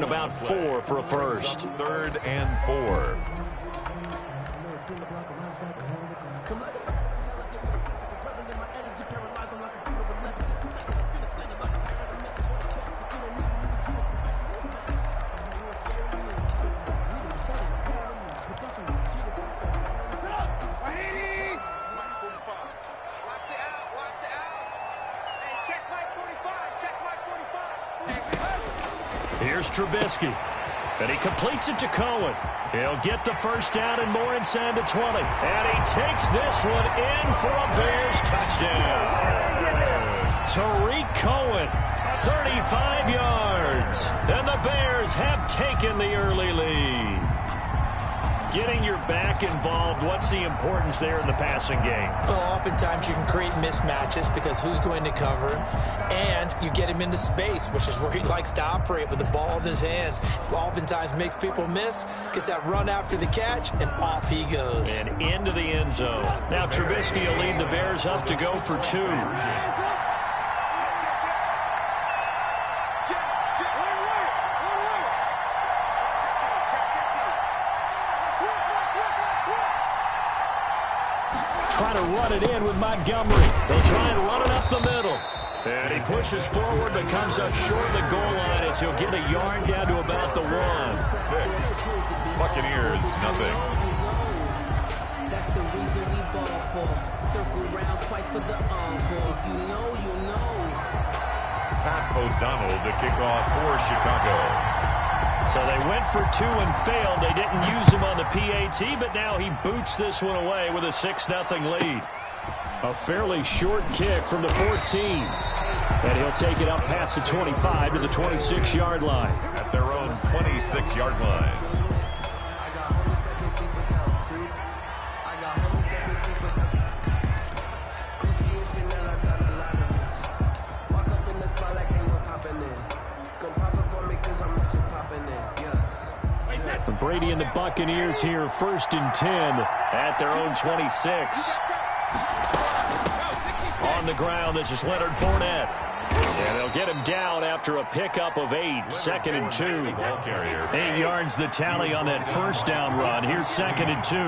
and about 4 for a first. 3rd and 4. Here's Trubisky, and he completes it to Cohen. He'll get the first down and more inside the 20. And he takes this one in for a Bears touchdown. Tariq Cohen, 35 yards. And the Bears have taken the early lead. Getting your back involved, what's the importance there in the passing game? Well, oftentimes you can create mismatches because who's going to cover him, and you get him into space, which is where he likes to operate with the ball in his hands. Oftentimes makes people miss, gets that run after the catch, and off he goes. And into the end zone. Now Trubisky will lead the Bears up to go for 2. Try to run it in with Montgomery. They'll try and run it up the middle. And he pushes forward but comes up short of the goal line as he'll get a yard down to about the 1. 6. Buccaneers, nothing. That's the reason we ball for. Circle round twice for the encore. If you know, you know. Pat O'Donnell to kick off for Chicago. So they went for 2 and failed. They didn't use him on the PAT, but now he boots this one away with a 6-0 lead. A fairly short kick from the 14. And he'll take it up past the 25 to the 26-yard line. At their own 26-yard line. Brady and the Buccaneers here, 1st and 10 at their own 26. On the ground, this is Leonard Fournette. And they'll get him down after a pickup of 8, 2nd and 2. 8 yards the tally on that first down run. Here's 2nd and 2. 8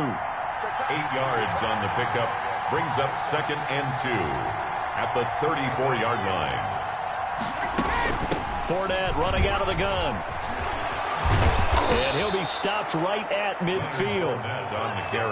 yards on the pickup brings up 2nd and 2 at the 34-yard line. Fournette running out of the gun. And he'll be stopped right at midfield.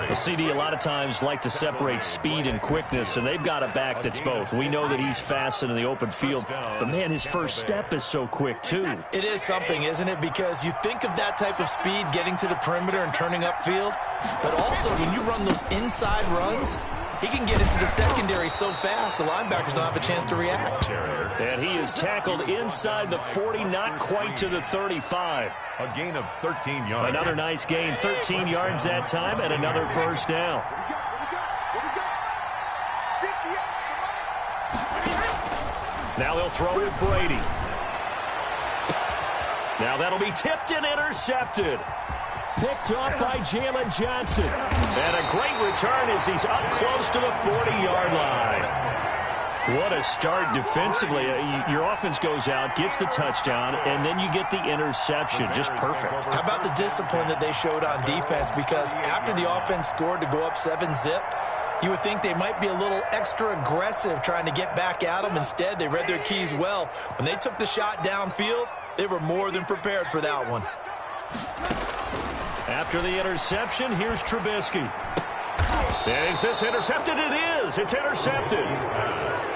The CD a lot of times like to separate speed and quickness, and they've got a back that's both. We know that he's fast in the open field, but, man, his first step is so quick, too. It is something, isn't it? Because you think of that type of speed getting to the perimeter and turning upfield, but also when you run those inside runs, he can get into the secondary so fast the linebackers don't have a chance to react. And he is tackled inside the 40, not quite to the 35. A gain of 13 yards. Another nice gain, 13 yards that time, and another first down. Now they'll throw with Brady. Now that'll be tipped and intercepted. Picked off by Jalen Johnson. And a great return as he's up close to the 40-yard line. What a start defensively. Your offense goes out, gets the touchdown, and then you get the interception. Just perfect. How about the discipline that they showed on defense? Because after the offense scored to go up 7-zip, you would think they might be a little extra aggressive trying to get back at them. Instead, they read their keys well. When they took the shot downfield, they were more than prepared for that one. After the interception, here's Trubisky. And is this intercepted? It is. It's intercepted.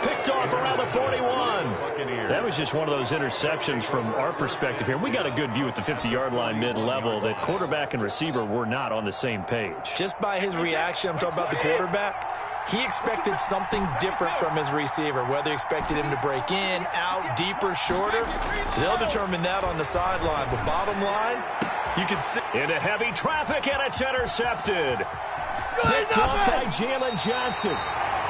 Picked off around the 41. That was just one of those interceptions from our perspective here. We got a good view at the 50-yard line mid-level that quarterback and receiver were not on the same page. Just by his reaction, I'm talking about the quarterback, he expected something different from his receiver. Whether he expected him to break in, out, deeper, shorter, they'll determine that on the sideline. But bottom line, you can see. Into heavy traffic, and it's intercepted. Picked off by Jalen Johnson.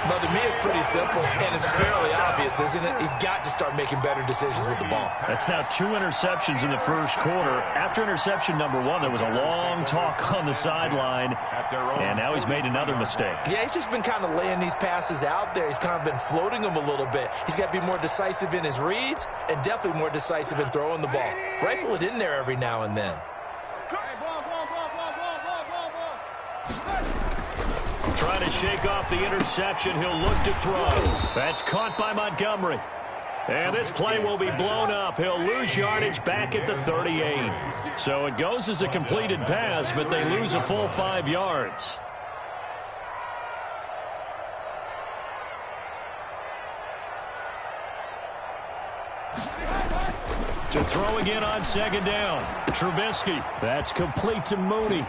Well, to me, it's pretty simple, and it's fairly obvious, isn't it? He's got to start making better decisions with the ball. That's now 2 interceptions in the first quarter. After interception number 1, there was a long talk on the sideline, and now he's made another mistake. Yeah, he's just been kind of laying these passes out there. He's kind of been floating them a little bit. He's got to be more decisive in his reads and definitely more decisive in throwing the ball. Rifle it in there every now and then. Trying to shake off the interception. He'll look to throw. That's caught by Montgomery. And this play will be blown up. He'll lose yardage back at the 38. So it goes as a completed pass, but they lose a full 5 yards. To throw again on second down. Trubisky. That's complete to Mooney.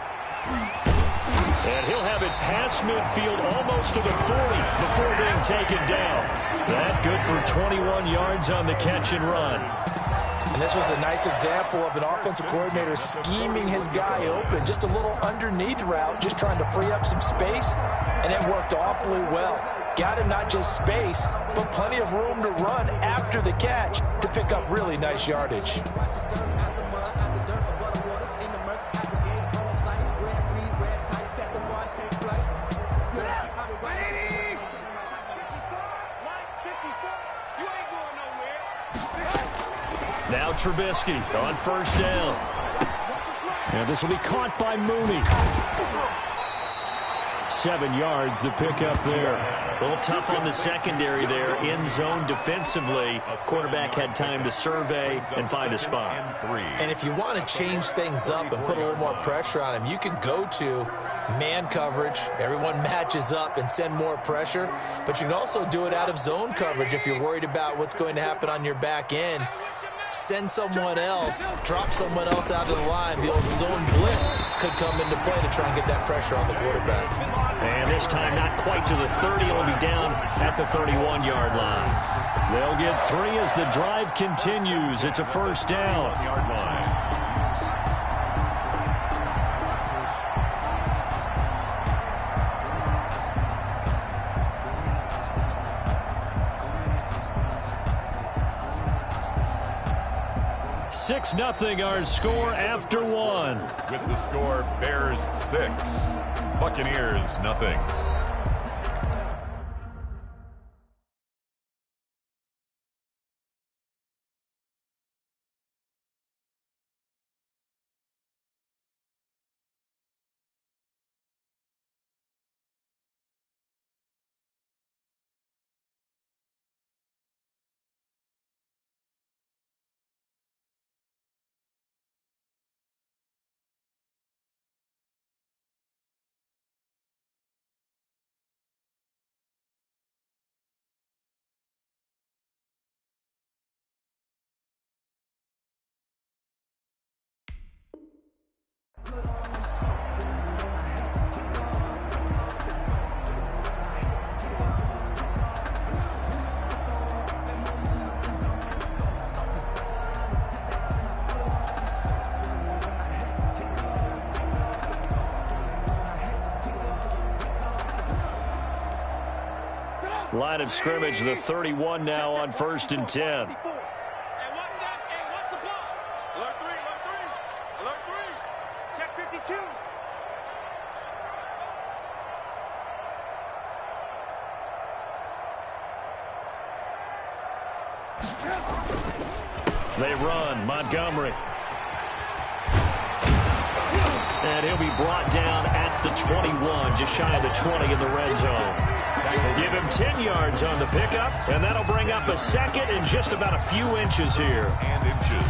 And he'll have it past midfield almost to the 40 before being taken down. That good for 21 yards on the catch and run. And this was a nice example of an offensive coordinator scheming his guy open. Just a little underneath route, just trying to free up some space, and it worked awfully well. Got him not just space, but plenty of room to run after the catch to pick up really nice yardage. Now Trubisky on first down. And this will be caught by Mooney. 7 yards, the pickup there. A little tough on the secondary there. In zone defensively. Quarterback had time to survey and find a spot. And if you want to change things up and put a little more pressure on him, you can go to man coverage. Everyone matches up and send more pressure. But you can also do it out of zone coverage if you're worried about what's going to happen on your back end. Send someone else, drop someone else out of the line. The old zone blitz could come into play to try and get that pressure on the quarterback. And this time not quite to the 30. It'll be down at the 31-yard line. They'll get 3 as the drive continues. It's a first down. Yard line. Six nothing our score after 1. With the score, Bears 6, Buccaneers nothing. Line of scrimmage, the 31 now on 1st and 10. They run. Montgomery. And he'll be brought down at the 21, just shy of the 20 in the red zone. Give him 10 yards on the pickup, and that'll bring up a second and just about a few inches here. And inches.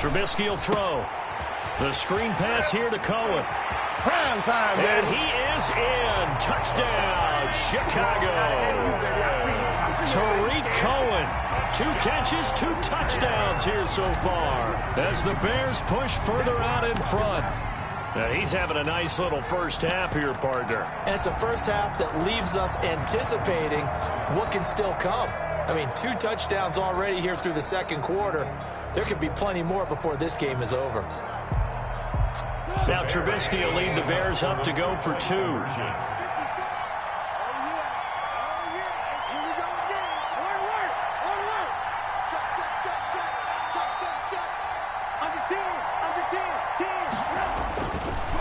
Trubisky will throw. The screen pass here to Cohen. prime time, baby. And he is in. Touchdown, Chicago. Tariq Cohen, 2 catches, 2 touchdowns here so far as the Bears push further out in front. Now he's having a nice little first half here, partner. And it's a first half that leaves us anticipating what can still come. I mean, 2 touchdowns already here through the second quarter. There could be plenty more before this game is over. Now Trubisky will lead the Bears up to go for 2.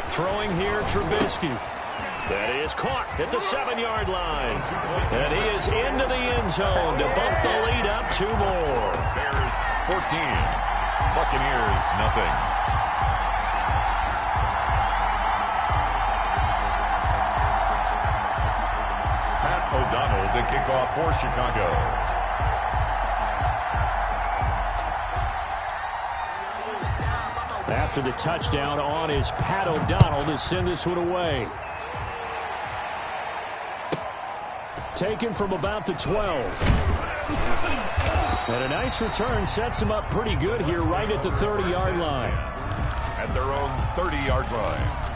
Throwing here, Trubisky. That is caught at the 7-yard line. And he is into the end zone to bump the lead up 2 more. Bears 14, Buccaneers nothing. Pat O'Donnell to kick off for Chicago. After the touchdown on is Pat O'Donnell to send this one away. Taken from about the 12. And a nice return sets him up pretty good here right at the 30-yard line. At their own 30-yard line.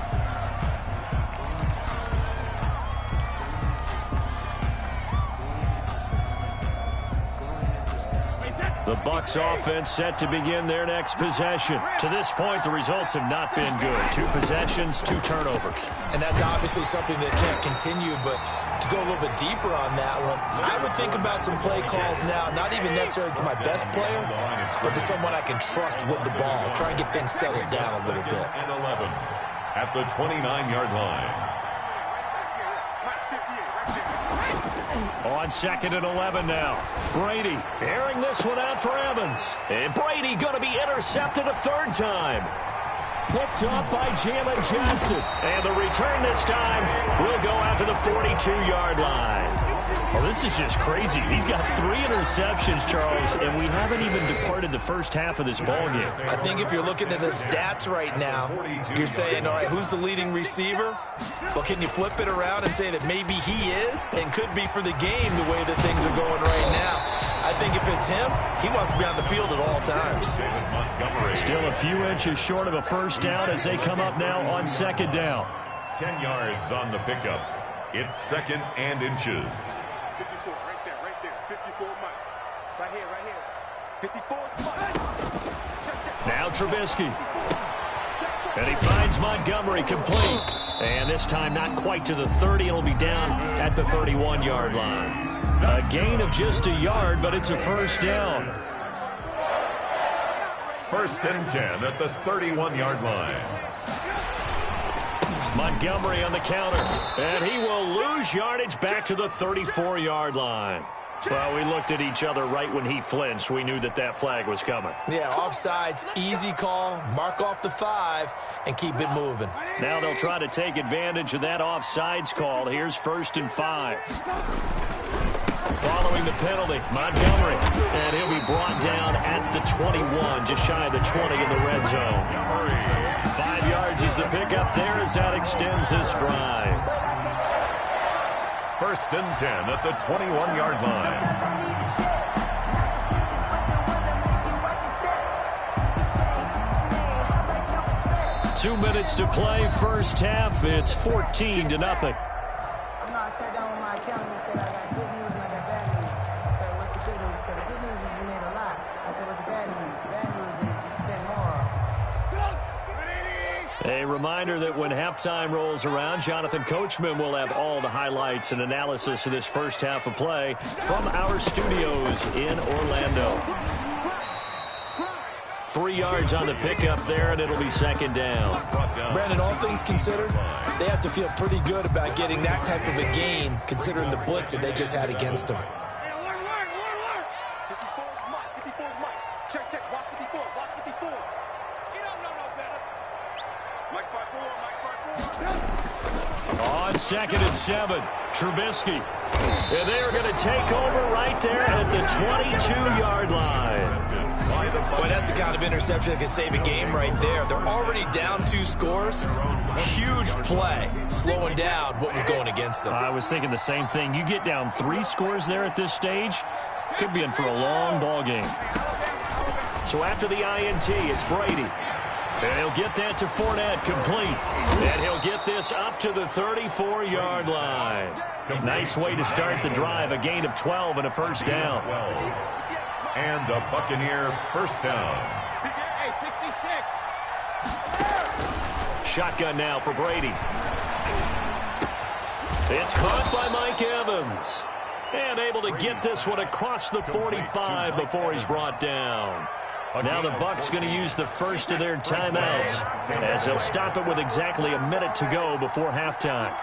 The Bucs offense set to begin their next possession. To this point, the results have not been good. 2 possessions, 2 turnovers. And that's obviously something that can't continue, but to go a little bit deeper on that one, I would think about some play calls now, not even necessarily to my best player, but to someone I can trust with the ball. Try and get things settled down a little bit. And 11 at the 29-yard line. On 2nd and 11 now. Brady airing this one out for Evans. And Brady going to be intercepted a 3rd time. Picked up by Jalen Johnson. And the return this time will go out to the 42-yard line. Well, this is just crazy. He's got 3 interceptions, Charles, and we haven't even departed the first half of this ballgame. I think if you're looking at his stats right now, you're saying, all right, who's the leading receiver? Well, can you flip it around and say that maybe he is and could be for the game the way that things are going right now? I think if it's him, he must be on the field at all times. Still a few inches short of a first down as they come up now on 2nd down. 10 yards on the pickup. It's 2nd and inches. 54, right there. 54, Mike. Right here. 54, Mike. Now Trubisky. And he finds Montgomery complete. And this time not quite to the 30. It'll be down at the 31-yard line. A gain of just a yard, but it's a first down. 1st and 10 at the 31-yard line. Montgomery on the counter. And he will lose yardage back to the 34-yard line. Well, we looked at each other right when he flinched. We knew that that flag was coming. Yeah, offsides, easy call, mark off the 5, and keep it moving. Now they'll try to take advantage of that offsides call. Here's 1st and 5. Following the penalty, Montgomery. And he'll be brought down at the 21, just shy of the 20 in the red zone. 5 yards is the pickup there as that extends this drive. 1st and 10 at the 21-yard line. Two minutes to play, first half. It's 14-0. I sat down with my accountant and said, I got good news and I got bad news. I said, what's the good news? He said, the good news is you made a lot. I said, what's the bad news? The bad news is you spent more. A reminder that when halftime rolls around, Jonathan Coachman will have all the highlights and analysis of this first half of play from our studios in Orlando. 3 yards on the pickup there, and it'll be 2nd down. Brandon, all things considered, they have to feel pretty good about getting that type of a gain, considering the blitz that they just had against them. 54, Mike. Check. Watch 54. Mike 5-4. On 2nd and 7, Trubisky. And they are going to take over right there at the 22-yard line. Boy, that's the kind of interception that can save a game right there. They're already down 2 scores. Huge play, slowing down what was going against them. I was thinking the same thing. You get down 3 scores there at this stage, could be in for a long ball game. So after the INT, it's Brady. And he'll get that to Fournette, complete. And he'll get this up to the 34-yard line. Nice way to start the drive, a gain of 12 and a first down. And a Buccaneer first down. Shotgun now for Brady. It's caught by Mike Evans. And able to get this one across the 45 before he's brought down. Now the Bucs going to use the first of their timeouts as they'll stop it with exactly a minute to go before halftime.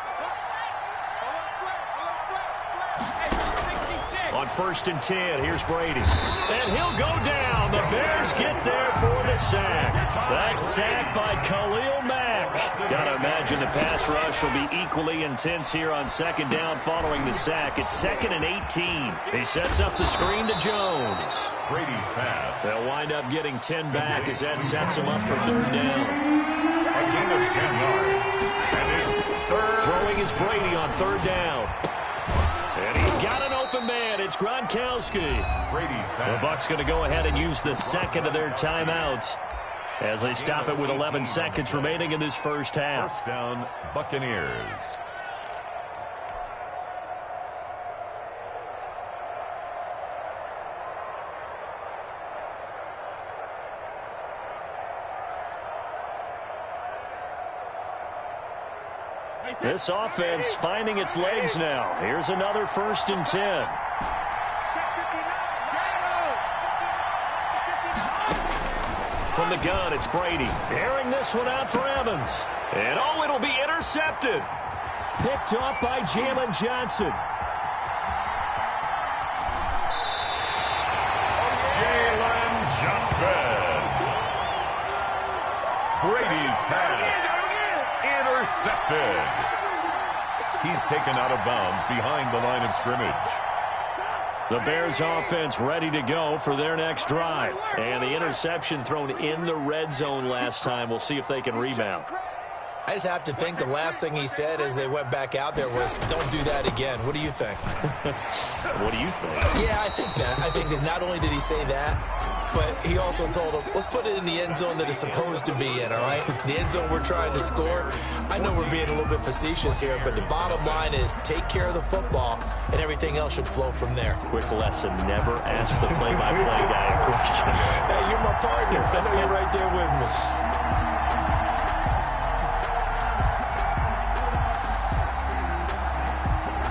On 1st and 10, here's Brady. And he'll go down. The Bears get there for the sack. That sack by Khalil Mack. Got to imagine the pass rush will be equally intense here on 2nd down following the sack. It's 2nd and 18. He sets up the screen to Jones. Brady's pass. They'll wind up getting 10 back as that sets them up for 3rd down. A gain of 10 yards. And it's 3rd. Throwing is Brady on 3rd down. And he's got an open man. It's Gronkowski. Brady's The pass. Bucs going to go ahead and use the second of their timeouts as they stop it with 11 seconds remaining in this first half. First down, Buccaneers. This offense finding its legs now. Here's another 1st and 10. From the gun, it's Brady. Airing this one out for Evans. And oh, it'll be intercepted. Picked off by Jalen Johnson. Jalen Johnson. Brady's pass. Intercepted. He's taken out of bounds behind the line of scrimmage. The Bears offense ready to go for their next drive. And the interception thrown in the red zone last time. We'll see if they can rebound. I just have to think the last thing he said as they went back out there was, don't do that again. What do you think? What do you think? Yeah, I think that. I think that not only did he say that, but he also told him, let's put it in the end zone that it's supposed to be in, all right? The end zone we're trying to score. I know we're being a little bit facetious here, but the bottom line is take care of the football, and everything else should flow from there. Quick lesson, never ask the play-by-play guy a question. Hey, you're my partner. I know you're right there with me.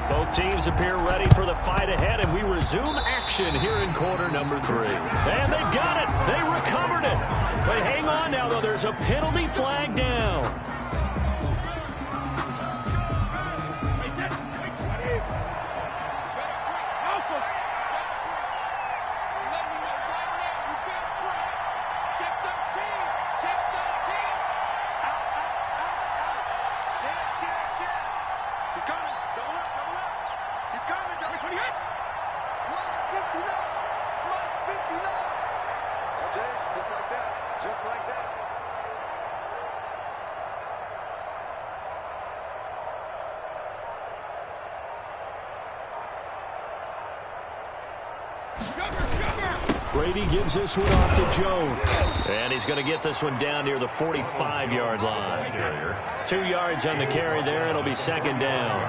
Both teams appear ready for the fight ahead, and we resume action here in quarter number 3. And they've got it. They recovered it. They hang on now, though. There's a penalty flag down. Brady gives this one off to Jones. And he's going to get this one down near the 45-yard line. 2 yards on the carry there. It'll be 2nd down.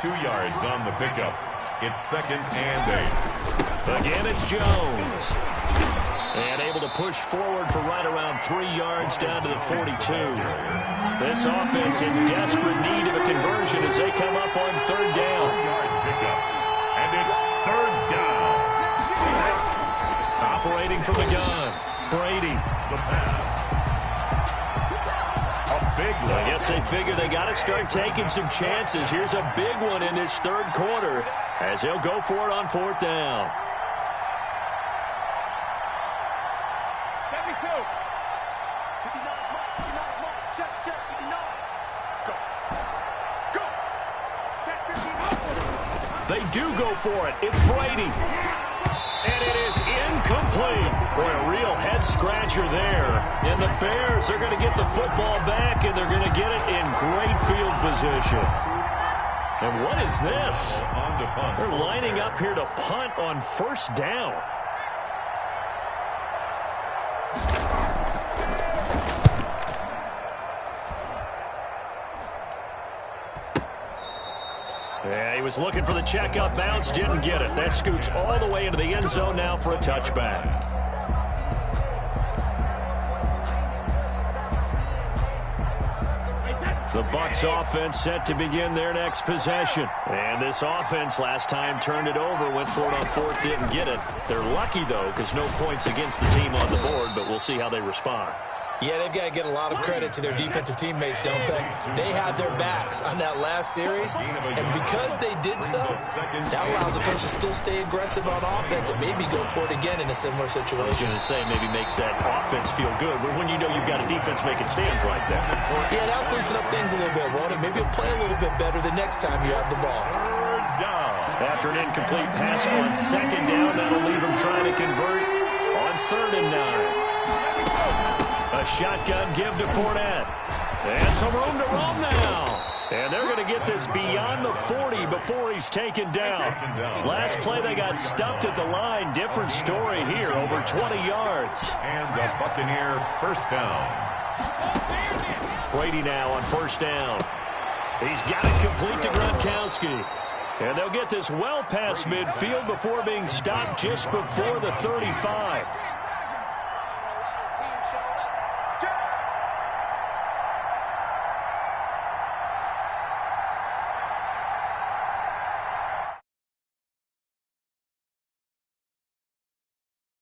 2 yards on the pickup. It's 2nd and 8. Again, it's Jones. And able to push forward for right around 3 yards down to the 42. This offense in desperate need of a conversion as they come up on 3rd down. 4-yard pickup. And it's 3rd down. Operating from the gun. Brady. The pass. A big one. I guess they figure they got to start taking some chances. Here's a big one in this 3rd quarter as they'll go for it on 4th down. They do go for it. It's Brady. And it is incomplete. Boy, a real head-scratcher there. And the Bears are going to get the football back, and they're going to get it in great field position. And what is this? They're lining up here to punt on first down. Yeah, he was looking for the checkup bounce, didn't get it. That scoots all the way into the end zone now for a touchback. The Bucs offense set to begin their next possession. And this offense last time turned it over, went for it on fourth, didn't get it. They're lucky, though, because no points against the team on the board, but we'll see how they respond. Yeah, they've got to get a lot of credit to their defensive teammates, don't they? They had their backs on that last series, and because they did so, that allows the coach to still stay aggressive on offense and maybe go for it again in a similar situation. I was going to say, maybe makes that offense feel good, but when you know you've got a defense making stands like that. Yeah, that'll loosen up things a little bit, won't it? Maybe you'll play a little bit better the next time you have the ball. After an incomplete pass on second down, that'll leave him trying to convert on 3rd and 9. A shotgun give to Fournette. And some room to roam now. And they're going to get this beyond the 40 before he's taken down. Last play, they got stuffed at the line. Different story here, over 20 yards. And the Buccaneer first down. Brady now on first down. He's got it complete to Gronkowski. And they'll get this well past midfield before being stopped just before the 35.